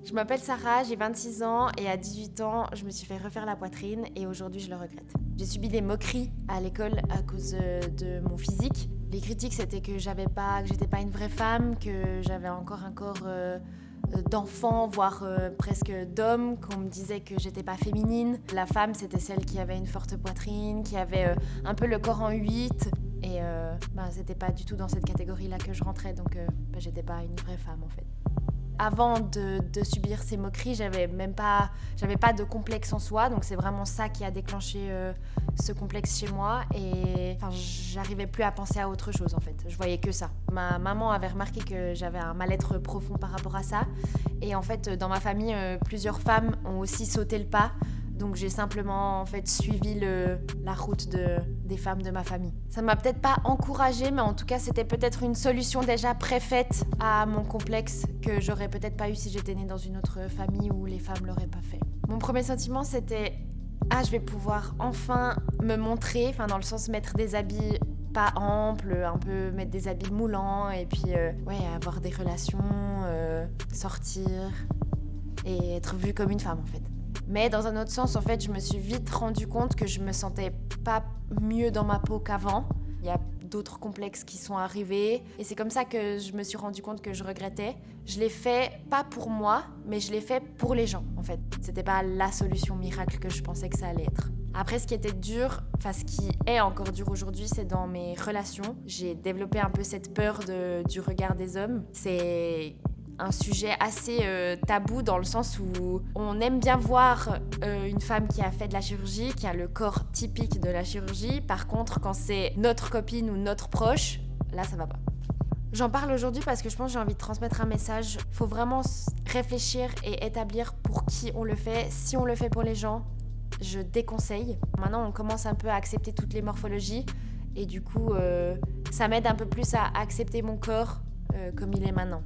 Je m'appelle Sarah, j'ai 26 ans et à 18 ans, je me suis fait refaire la poitrine et aujourd'hui, je le regrette. J'ai subi des moqueries à l'école à cause de mon physique. Les critiques, c'était que j'étais pas une vraie femme, que j'avais encore un corps d'enfant, voire presque d'homme, qu'on me disait que j'étais pas féminine. La femme, c'était celle qui avait une forte poitrine, qui avait un peu le corps en 8. Et c'était pas du tout dans cette catégorie-là que je rentrais, donc j'étais pas une vraie femme en fait. Avant de subir ces moqueries, j'avais pas de complexe en soi, donc c'est vraiment ça qui a déclenché ce complexe chez moi et j'arrivais plus à penser à autre chose en fait, je voyais que ça. Ma maman avait remarqué que j'avais un mal-être profond par rapport à ça et en fait dans ma famille, plusieurs femmes ont aussi sauté le pas. Donc j'ai simplement en fait suivi la route des femmes de ma famille. Ça m'a peut-être pas encouragée, mais en tout cas c'était peut-être une solution déjà préfaite à mon complexe que j'aurais peut-être pas eu si j'étais née dans une autre famille où les femmes l'auraient pas fait. Mon premier sentiment c'était je vais pouvoir enfin me montrer, dans le sens mettre des habits pas amples, un peu mettre des habits moulants et puis avoir des relations, sortir et être vue comme une femme en fait. Mais dans un autre sens, en fait, je me suis vite rendu compte que je me sentais pas mieux dans ma peau qu'avant. Il y a d'autres complexes qui sont arrivés et c'est comme ça que je me suis rendu compte que je regrettais. Je l'ai fait pas pour moi, mais je l'ai fait pour les gens en fait. C'était pas la solution miracle que je pensais que ça allait être. Après, ce qui était dur, ce qui est encore dur aujourd'hui, c'est dans mes relations. J'ai développé un peu cette peur du regard des hommes. C'est un sujet assez tabou dans le sens où on aime bien voir une femme qui a fait de la chirurgie, qui a le corps typique de la chirurgie. Par contre, quand c'est notre copine ou notre proche, là ça va pas. J'en parle aujourd'hui parce que je pense que j'ai envie de transmettre un message. Faut vraiment réfléchir et établir pour qui on le fait. Si on le fait pour les gens, je déconseille. Maintenant, on commence un peu à accepter toutes les morphologies et du coup, ça m'aide un peu plus à accepter mon corps comme il est maintenant.